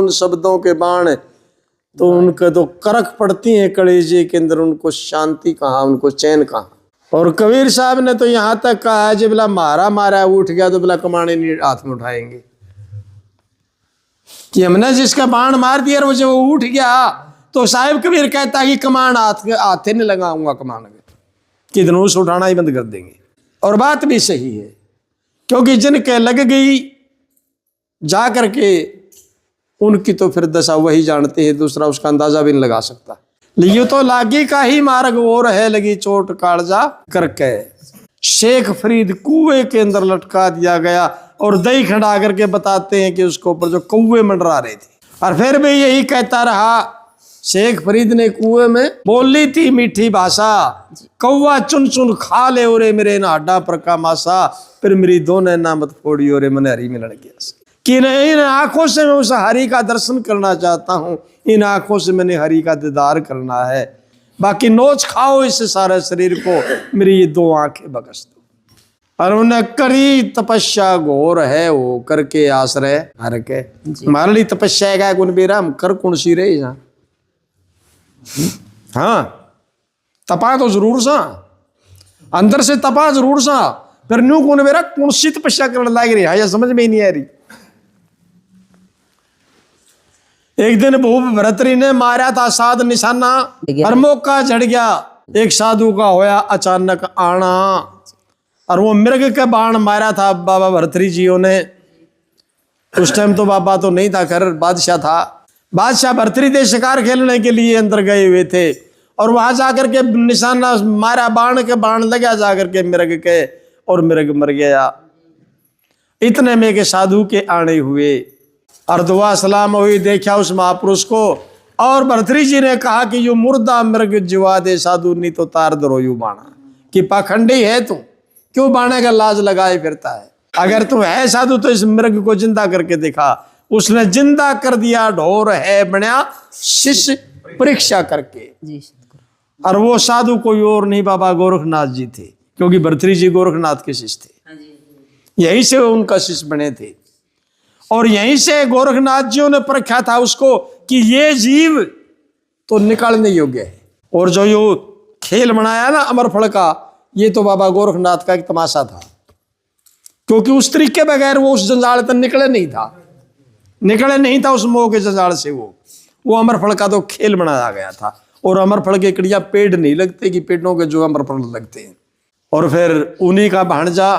उन शब्दों के बाण, तो उनके तो करक पड़ती है कलेजे के अंदर, उनको शांति कहाँ, उनको चैन कहाँ। और कबीर साहब ने तो यहाँ तक कहा है, जब बोला मारा मारा उठ गया तो बोला कमाने नहीं हाथ में उठाएंगे, कि हमने जिसका बाण मार दिया वो जब वो उठ गया तो साहिब कबीर कहता है कि कमान हाथे नहीं लगाऊंगा, कमान कि धनुष उठाना ही बंद कर देंगे। और बात भी सही है, क्योंकि जिनके लग गई जा करके उनकी तो फिर दशा वही जानते हैं, दूसरा उसका अंदाजा भी नहीं लगा सकता। लियो तो लागी का ही मार्ग और है, लगी चोट कालजा करके शेख फरीद कुएं के अंदर लटका दिया गया। और दही खड़ा करके बताते हैं कि उसके ऊपर जो कौवे मंडरा रहे थे, और फिर भी यही कहता रहा, शेख फरीद ने कुएं में बोली थी मीठी भाषा, कौवा चुन चुन खा ले ओरे मेरे नाडा पर का मासा, फिर मेरी दोनों ना मत फोड़ी ओरे मन हरी में लड़ गया। कि नहीं, इन आंखों से मैं उस हरि का दर्शन करना चाहता हूं, इन आंखों से मैंने हरि का दीदार करना है, बाकी नोच खाओ इस सारे शरीर को, मेरी ये दो आंखें बख्श दो। और उन्हें करी तपस्या घोर है वो करके आश्रय हर के। हमारे लिए तपस्या का गुण बेरा हम कर कौन सी रहे यहाँ, हाँ तपा तो जरूर सा, अंदर से तपा जरूर सा, फिर न्यू कौन बेरा कौन सी तपस्या करने लग रही है, यह समझ में ही नहीं आ रही। एक दिन भूप भरतरी ने मारा था साध निशाना, और मौका झड़ गया, एक साधु का होया अचानक आना, और वो मृग के बाण मारा था बाबा भरतरी जियों ने। उस टाइम तो बाबा तो नहीं था, खैर बादशाह था। बादशाह भरतरी दे शिकार खेलने के लिए अंदर गए हुए थे, और वहां जाकर के निशाना मारा, बाण के बाण लगा जाकर के मृग के, और मृग मर गया। इतने में के साधु के आने हुए, और दुआ सलाम हुई, देखा उस महापुरुष को, और भरतरी जी ने कहा कि यू मुर्दा मृग जीवा दे साधु नी तो तार दरो यू बाणा, कि पाखंडी है तू, क्यों बाणे का लाज लगाए फिरता है, अगर तू है साधु तो इस मृग को जिंदा करके दिखा। उसने जिंदा कर दिया, ढोर है बना शिष्य परीक्षा करके। और वो साधु कोई और नहीं बाबा गोरखनाथ जी थे, क्योंकि भरतरी जी गोरखनाथ के शिष्य थे, यहीं से उनका शिष्य बने थे। और यहीं से गोरखनाथ जी ने परखा था उसको कि ये जीव तो निकालने योग्य है। और जो यो खेल बनाया ना अमरफल का, ये तो बाबा गोरखनाथ का एक तमाशा था, क्योंकि उस तरीके बगैर वो उस जंजाल तक निकले नहीं था उस मोह के जंजाल से। वो अमरफल का तो खेल बनाया गया था। और अमरफल के कड़िया पेड़ नहीं लगते कि पेड़ों के जो अमरफल लगते हैं। और फिर उन्हीं का भांजा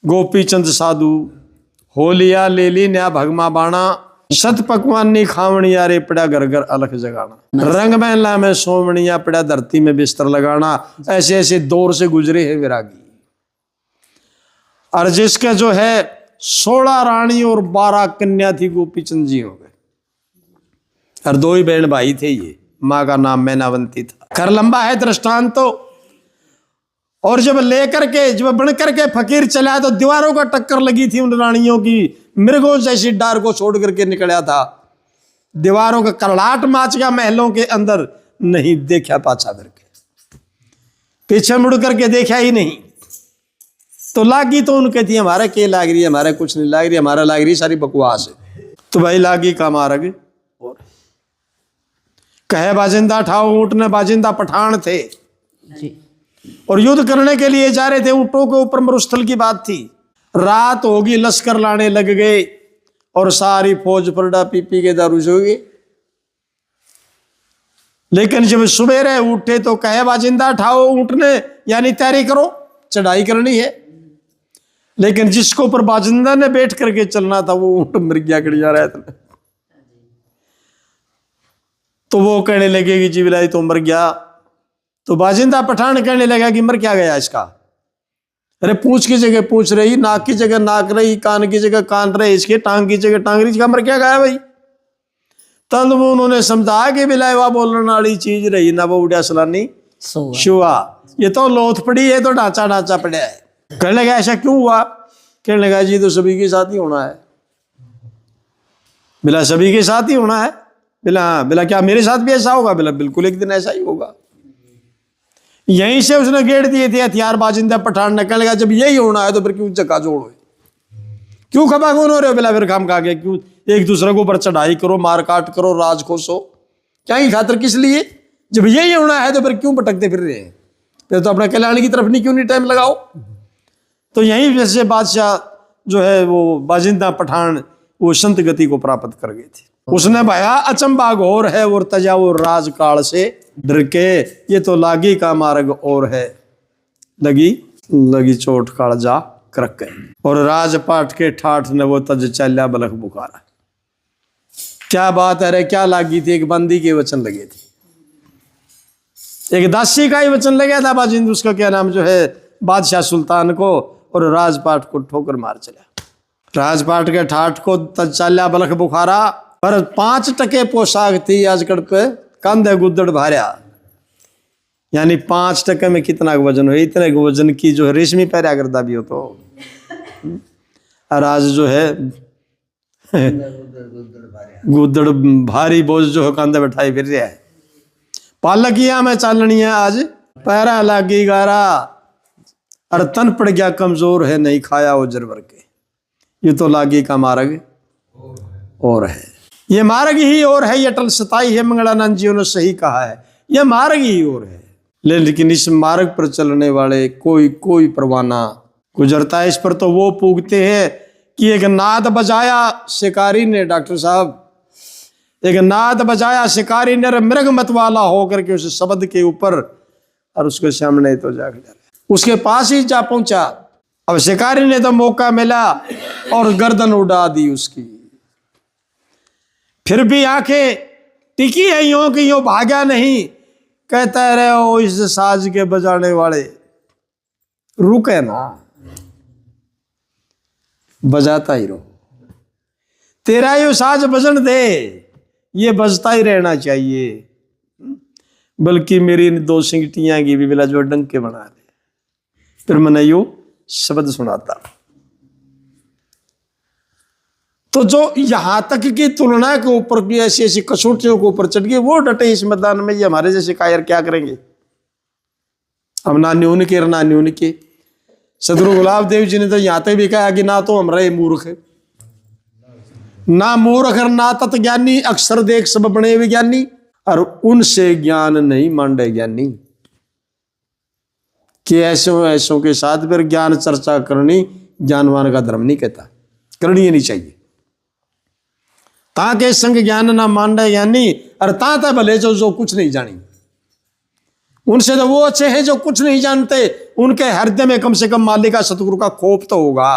गोपी चंद साधु होलिया ले ली न्या भगमा बाणा, सत पकवानी खावणिया रे पड़ा घर घर अलख जगाना, रंग महला में सोमणिया पड़ा धरती में बिस्तर लगाना। ऐसे ऐसे दौर से गुजरे हैं विरागी। और जिसके जो है 16 रानी और 12 कन्या थी, गोपी चंद जी हो गए। और 2 ही बहन भाई थे, ये माँ का नाम मैनावंती था। कर लंबा है दृष्टांत तो। और जब लेकर के जब बन करके फकीर चला तो दीवारों का टक्कर लगी थी उन रानियों की, मृगों जैसी डार को छोड़ करके निकला था। दीवारों का करलाट माच गया महलों के अंदर, नहीं देखा पाछा करके, पीछे मुड़ करके देखा ही नहीं। तो लागी तो उनके थी हमारा के लाग रही है, हमारा कुछ नहीं लाग रही, हमारा लाग रही सारी बकवास है। तो भाई लागी का मार्ग और कहे बाजिंदा ठाओ, ऊंट ने बाजिंदा पठान थे जी। और युद्ध करने के लिए जा रहे थे, ऊंटों के ऊपर मरुस्थल की बात थी। रात होगी, लश्कर लाने लग गए, और सारी फौज परडा पी पी के दारू सो गई। लेकिन जब सुबेरे उठे तो कहे बाजिंदा ठाओ, ऊंट ने यानी तैयारी करो, चढ़ाई करनी है। लेकिन जिसको ऊपर बाजिंदा ने बैठ करके चलना था, वो ऊंट मर गया कड़िया रात में। तो वो कहने लगे कि जी बिलाई तो मर गया। तो बाजिंदा पठान कहने लगा कि मर क्या गया इसका। अरे पूछ की जगह पूछ रही, नाक की जगह नाक रही, कान की जगह कान रहे इसके, टांग की जगह टांग रही, इसका मर क्या गया भाई। तब वो उन्होंने समझा कि बिलाई वाह बोलने वाली चीज रही ना, वो उड़ा सलानी शुआ, ये तो लोथ पड़ी है, तो ढांचा ढांचा पड़ा है। कहने लगा ऐसा क्यों हुआ। कहने लगा जी तो सभी के साथ ही होना है। बिला सभी के साथ ही होना है। बिला क्या मेरे साथ भी ऐसा होगा। बिला बिल्कुल एक दिन ऐसा ही होगा। यहीं से उसने गेड़ दिए थे हथियार बाजिंदा पठान ने। कहने लगा जब यही होना है तो फिर क्यों चक्का जोड़, क्यों खपा कौन हो रहे हो? बिला फिर खाम खा के क्यों एक दूसरे के ऊपर चढ़ाई करो, मार काट करो, राज खोसो, क्या ही खातर, किस लिए? जब यही होना है तो फिर क्यों भटकते फिर रहे हैं? फिर तो अपना कल्याण की तरफ नहीं क्यों नहीं टाइम लगाओ? तो यहीं वैसे बादशाह जो है वो बाजिंदा पठान वो संत गति को प्राप्त कर गए थे। उसने भया अचंबा घोर है और तजा वो राजकाल से डर के, ये तो लागी का मार्ग और है, लगी चोट काल जा करक गए। और राजपाट के ठाठ ने वो तज चल्या बलख बुखारा। क्या बात है रे, क्या लागी थी? एक बंदी के वचन लगे थे, एक दासी का ही वचन लगा था बाजिंद, उसका क्या नाम जो है बादशाह सुल्तान को, और राजपाट को ठोकर मार चला। राजपाट के ठाठ को तज चल्या बलख बुखारा, पर 5% पोशाक थी आजकल पे कंधे गुद्दड़ भार्या, यानी 5% में कितना वजन हो? इतने वजन की जो है रेशमी पैरा करता भी हो तो, और आज जो है गुद्दड़ भारी बोझ जो है कंधे बैठाई फिर रहा है। पालकिया में चालनी है आज, पैरा लागी गारा, और तन पड़ गया कमजोर है, नहीं खाया वो जरवर के, ये तो लागी का मार्ग और है, ये मार्ग ही और है, ये अटल सताई है, मंगलानंद जी ने सही कहा है, ये मार्ग ही और है। लेकिन इस मार्ग पर चलने वाले कोई परवाना गुजरता है इस पर तो वो पूगते हैं कि एक नाद बजाया शिकारी ने, डॉक्टर साहब, एक नाद बजाया शिकारी ने, मृग मत वाला होकर के उस शब्द के ऊपर, और उसके सामने तो जाकर उसके पास ही जा पहुंचा। अब शिकारी ने तो मौका मिला और गर्दन उड़ा दी उसकी, फिर भी आंखें टिकी है यूं कि यूं भागा नहीं। कहता रहे हो इस साज के बजाने वाले, रुके ना, बजाता ही रहो, तेरा यो साज बजन दे, ये बजता ही रहना चाहिए, बल्कि मेरी इन 2 सिंगटियां की भी बिला जो डंके बना दे, फिर मैंने यो शब्द सुनाता। तो जो यहां तक की तुलना के ऊपर भी ऐसी ऐसी कसौटियों के ऊपर चढ़ गए, वो डटे इस मैदान में, ये हमारे जैसे कायर क्या करेंगे? हम ना न्यून के ना न्यून के। सदगुरु गुलाब देव जी ने तो यहां तक भी कहा कि ना तो हम रहे मूर्ख, ना मूर्ख ना तत् ज्ञानी, अक्षर देख सब बने विज्ञानी, और उनसे ज्ञान नहीं मांडे ज्ञानी। कि ऐसों के साथ फिर ज्ञान चर्चा करनी ज्ञानवान का धर्म नहीं कहता, करनी नहीं चाहिए। ताके संग ज्ञान ना मांडे ज्ञानी, और ताता भले जो कुछ नहीं जानी, उनसे तो वो अच्छे हैं जो कुछ नहीं जानते, उनके हृदय में कम से कम मालिका सतगुरु का खोप तो होगा।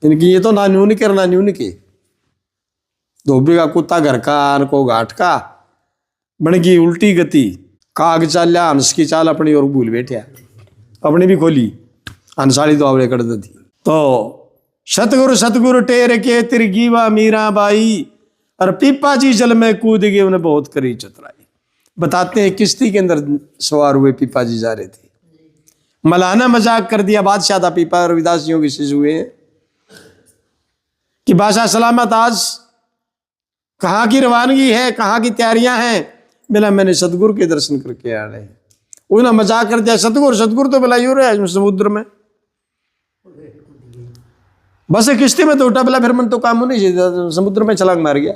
इनकी ये तो ना न्यून के ना न्यून के, धोबी का कुत्ता घर का आन को घाट का, बनगी उल्टी गति, काग चाल्या हंस की चाल अपनी और भूल बैठा, अपनी भी खोली हंसाली तो आवड़े कर दी। तो सतगुरु टेर के तिरगीवा मीरा बाई, और पीपा जी जल में कूद गए, उन्हें बहुत करी चतराई। बताते हैं किश्ती के अंदर सवार हुए पीपा जी जा रहे थे, मलाना मजाक कर दिया बादशाह था पीपा, और विदासियों के शिष्य हुए कि बादशाह सलामत, आज कहाँ की रवानगी है, कहाँ की तैयारियां हैं? बोला मैंने सतगुरु के दर्शन करके आ रहे हैं। उन्होंने मजाक कर दिया, सतगुरु तो बोला यूं रहे समुद्र में, बस एक किश्ती में तो उठा, बोला फिर मन तो काम नहीं चाहिए, समुद्र में छलांग मार गया।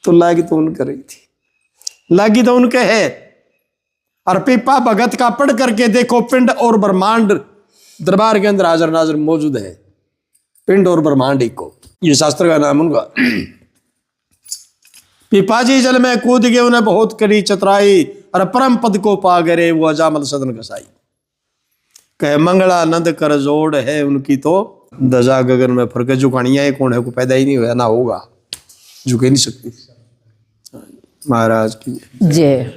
तो लागी तो उनके रही थी, लागी तो उनके है। और पीपा भगत का पढ़ करके देखो, पिंड और ब्रह्मांड दरबार के अंदर हाजिर नाजिर मौजूद है, पिंड और ब्रह्मांड एक को, ये शास्त्र का नाम उनका। पिपाजी जल में कूद गए, उन्हें बहुत करी चतराई, और परम पद को पा गए वो अजामल सदन कसाई। कहे मंगलानंद कर जोड़ है उनकी तो दजा गगन में फर्क, झुकानियां कौन है को पैदा ही नहीं हुआ ना होगा, झुके नहीं सकती। महाराज की जय।